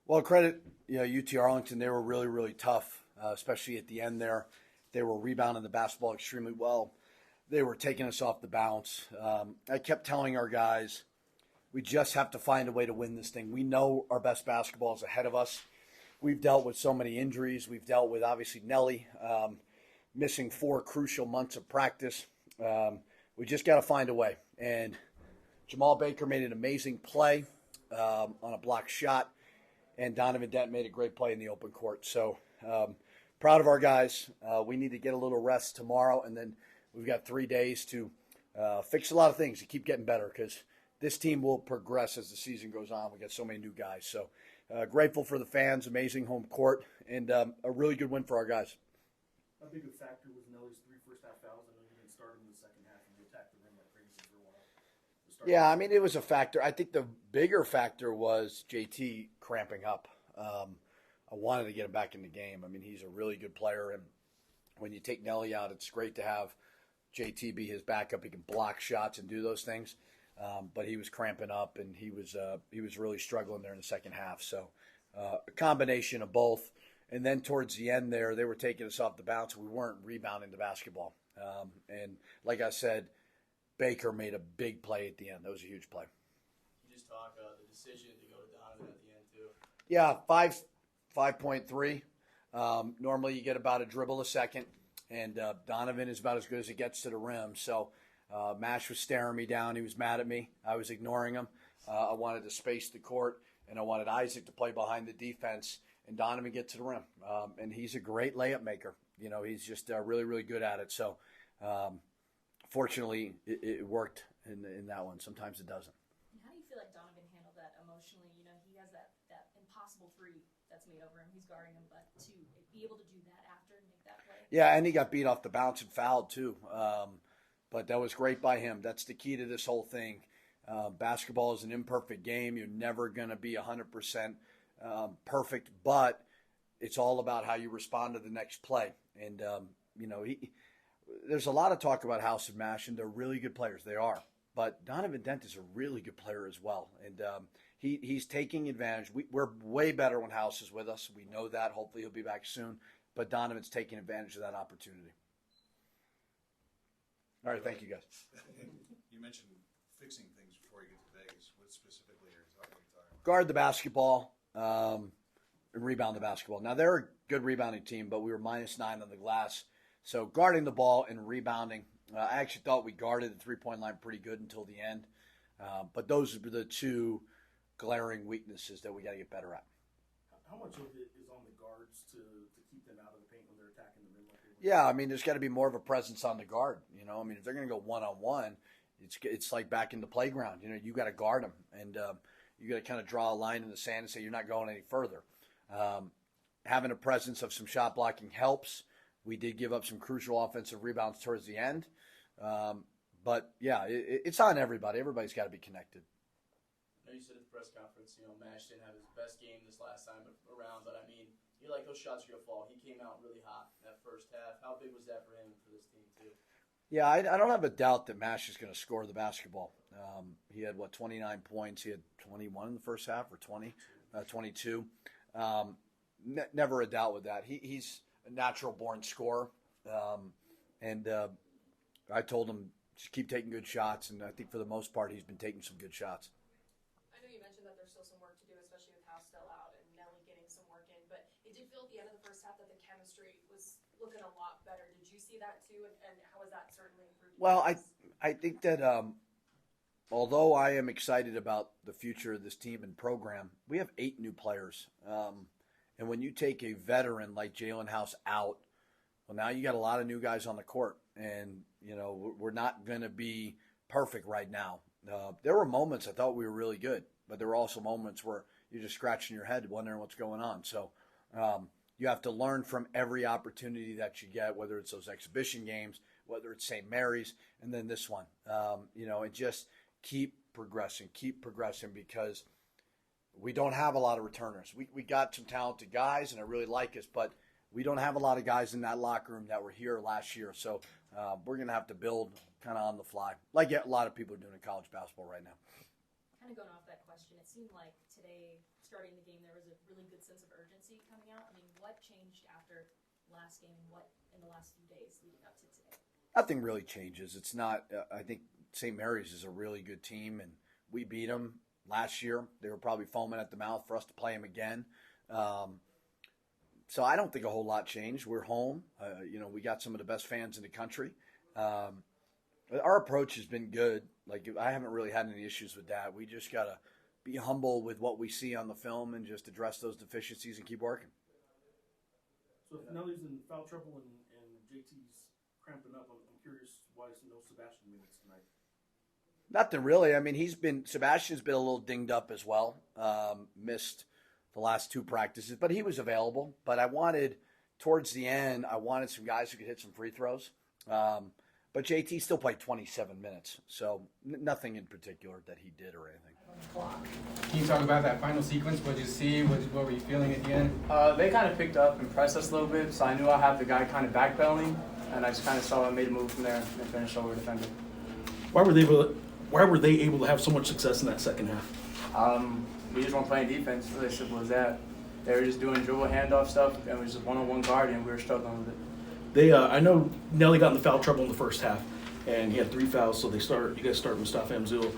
Well, credit UT Arlington. They were really really tough, especially at the end there. They were rebounding the basketball extremely well. They were taking us off the bounce. I kept telling our guys, we just have to find a way to win this thing. We know our best basketball is ahead of us. We've dealt with so many injuries. We've dealt with obviously Nelly missing 4 crucial months of practice. We just got to find a way. And Jamal Baker made an amazing play on a block shot, and Donovan Dent made a great play in the open court. So proud of our guys. We need to get a little rest tomorrow, and then we've got 3 days to fix a lot of things to keep getting better because this team will progress as the season goes on. We got so many new guys. So grateful for the fans, amazing home court, and a really good win for our guys. How big a factor was Nelly's 3 first-half fouls? I know you didn't start him in the second half, and you attacked the rim like crazy for a while. Yeah, I mean, it was a factor. I think the bigger factor was JT cramping up. I wanted to get him back in the game. I mean, he's a really good player, and when you take Nelly out, it's great to have JT be his backup. He can block shots and do those things, but he was cramping up, and he was really struggling there in the second half. So a combination of both. And then towards the end there, they were taking us off the bounce. We weren't rebounding the basketball. And like I said, Baker made a big play at the end. That was a huge play. You just talk the decision to go to Donovan at the end too. Yeah, 5.3. Normally you get about a dribble a second, and Donovan is about as good as it gets to the rim. So Mash was staring me down. He was mad at me. I was ignoring him. I wanted to space the court, and I wanted Isaac to play behind the defense and Donovan get to the rim. And he's a great layup maker. He's just really, really good at it. So fortunately, it worked in that one. Sometimes it doesn't. And how do you feel like Donovan handled that emotionally? He has that impossible 3 that's made over him. He's guarding him, but to be able to do that after and make that play. Yeah, and he got beat off the bounce and fouled too. But that was great by him. That's the key to this whole thing. Basketball is an imperfect game. You're never going to be 100% perfect, but it's all about how you respond to the next play. And, there's a lot of talk about House and Mash, and they're really good players. They are. But Donovan Dent is a really good player as well. And he's taking advantage. We're way better when House is with us. We know that. Hopefully he'll be back soon. But Donovan's taking advantage of that opportunity. All right, thank you, guys. You mentioned fixing things before you get to Vegas. What specifically are you talking about? Guard the basketball and rebound the basketball. Now, they're a good rebounding team, but we were -9 on the glass. So guarding the ball and rebounding, I actually thought we guarded the three-point line pretty good until the end. But those are the 2 glaring weaknesses that we got to get better at. How much of it is on the guards to keep them out of the paint when they're attacking the rim? Yeah, I mean, there's got to be more of a presence on the guard. I mean, if they're going to go one-on-one, it's like back in the playground. You got to guard them, and you got to kind of draw a line in the sand and say you're not going any further. Having a presence of some shot blocking helps. We did give up some crucial offensive rebounds towards the end. But, yeah, it's on everybody. Everybody's got to be connected. I know you said at the press conference, Mash didn't have his best game this last time around, but, I mean, you're like, those shots are going to fall. He came out really hot in that first half. How big was that for him and for this team, too? Yeah, I don't have a doubt that Mash is going to score the basketball. He had, 29 points. He had 21 in the first half or 22. Never a doubt with that. He's a natural-born scorer. And I told him, just keep taking good shots, and I think for the most part he's been taking some good shots. I know you mentioned that there's still some work to do, especially with House still out and Nelly getting some work in, but it did feel at the end of the first half that the chemistry was looking a lot better. Did you see that too, and how has that certainly improved? Well, I think that although I am excited about the future of this team and program, we have 8 new players. And when you take a veteran like Jalen House out, well, now you got a lot of new guys on the court. And, we're not going to be perfect right now. There were moments I thought we were really good, but there were also moments where you're just scratching your head wondering what's going on. So you have to learn from every opportunity that you get, whether it's those exhibition games, whether it's St. Mary's, and then this one. And just keep progressing because we don't have a lot of returners. We got some talented guys, and I really like us, but we don't have a lot of guys in that locker room that were here last year. So we're going to have to build kind of on the fly, like a lot of people are doing in college basketball right now. Kind of going off that question. question. It seemed like today, starting the game, there was a really good sense of urgency coming out. I mean, what changed after last game? What in the last few days leading up to today? Nothing really changes. It's not. I think St. Mary's is a really good team, and we beat them last year. They were probably foaming at the mouth for us to play them again. So I don't think a whole lot changed. We're home. We got some of the best fans in the country. Our approach has been good. Like, I haven't really had any issues with that. We just got to be humble with what we see on the film and just address those deficiencies and keep working. So if Nelly's in foul trouble and JT's cramping up, I'm curious why there's no Sebastian minutes tonight. Nothing really. I mean, Sebastian's been a little dinged up as well. Missed the last 2 practices, but he was available. But towards the end, I wanted some guys who could hit some free throws. But JT still played 27 minutes, so nothing in particular that he did or anything. Can you talk about that final sequence? What did you see? What were you feeling at the end? They kind of picked up and pressed us a little bit, so I knew I had the guy kind of backpedaling, and I just kind of saw him made a move from there and finished over defender. Why were they able to have so much success in that second half? We just weren't playing defense. It's really simple as that. They were just doing dribble handoff stuff, and it was just one-on-one guard, and we were struggling with it. I know Nelly got in the foul trouble in the first half, and he had 3 fouls. So you guys start Mustafa Amzil,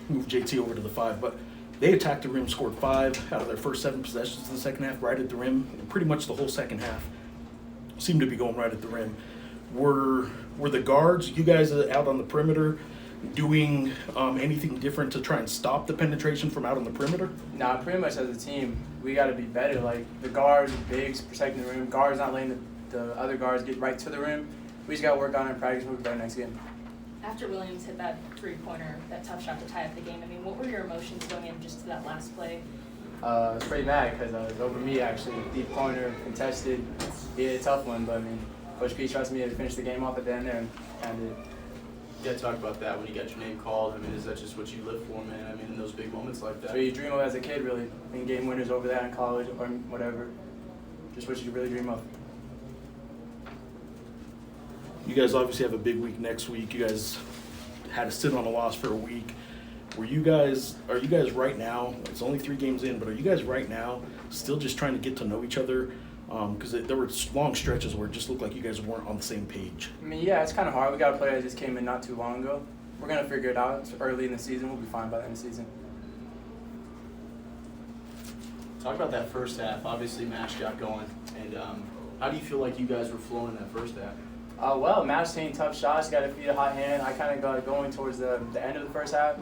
move JT over to the 5, but they attacked the rim, scored 5 out of their first 7 possessions in the second half, right at the rim. And pretty much the whole second half seemed to be going right at the rim. Were the guards, you guys out on the perimeter, doing anything different to try and stop the penetration from out on the perimeter? Nah, pretty much as a team, we got to be better. Like the guards, bigs protecting the rim, guards not letting the other guards get right to the rim. We just got to work on it in practice. We'll be better next game. After Williams hit that 3-pointer, that tough shot to tie up the game, I mean, what were your emotions going in just to that last play? I was pretty mad because it was over me actually. Deep corner, contested. He had a tough one, but I mean, Coach P trusted me to finish the game off at the end there and kind of did. Yeah, talk about that when you got your name called. I mean, is that just what you live for, man? I mean, in those big moments like that. So you dream of as a kid, really. Being game winners over that in college or whatever. Just what you really dream of. You guys obviously have a big week next week. You guys had to sit on a loss for a week. Are you guys right now, it's only 3 games in, but are you guys right now still just trying to get to know each other? Because there were long stretches where it just looked like you guys weren't on the same page. I mean, yeah, it's kind of hard. We got a player that just came in not too long ago. We're going to figure it out. It's early in the season. We'll be fine by the end of the season. Talk about that first half. Obviously, Mash got going. And how do you feel like you guys were flowing in that first half? Well, Mash taking tough shots, got to feed a hot hand. I kind of got going towards the end of the first half.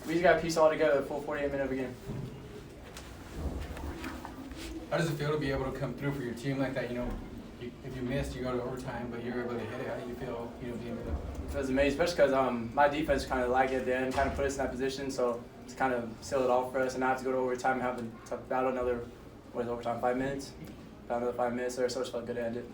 We just got to piece all together the full 48 minutes of a game. How does it feel to be able to come through for your team like that? If you missed, you go to overtime, but you're able to hit it. How do you feel, being able to? It was amazing, especially because my defense kind of lagged at the end, kind of put us in that position, so it's kind of sealed it off for us. And now to go to overtime and have to battle another, overtime, 5 minutes? About another 5 minutes there, so it felt good to end it.